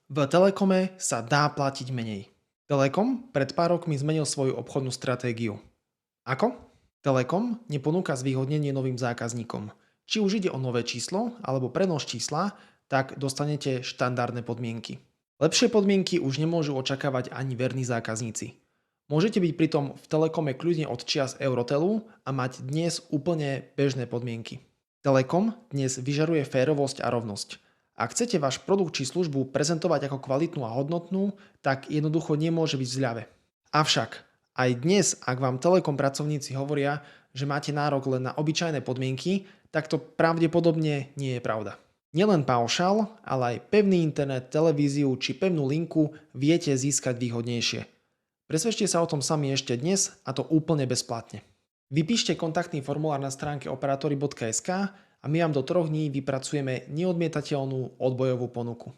V Telekome sa dá platiť menej. Telekom pred pár rokmi zmenil svoju obchodnú stratégiu. Ako? Telekom neponúka zvýhodnenie novým zákazníkom. Či už ide o nové číslo alebo prenos čísla, tak dostanete štandardné podmienky. Lepšie podmienky už nemôžu očakávať ani verní zákazníci. Môžete byť pritom v Telekome kľudne od čias Eurotelu a mať dnes úplne bežné podmienky. Telekom dnes vyžaruje férovosť a rovnosť. Ak chcete váš produkt či službu prezentovať ako kvalitnú a hodnotnú, tak jednoducho nemôže byť v zľave. Avšak aj dnes, ak vám Telekom pracovníci hovoria, že máte nárok len na obyčajné podmienky, tak to pravdepodobne nie je pravda. Nielen paušál, ale aj pevný internet, televíziu či pevnú linku viete získať výhodnejšie. Presvedčte sa o tom sami ešte dnes, a to úplne bezplatne. Vypíšte kontaktný formulár na stránke operatori.sk a my vám do 3 dní vypracujeme neodmietateľnú odbojovú ponuku.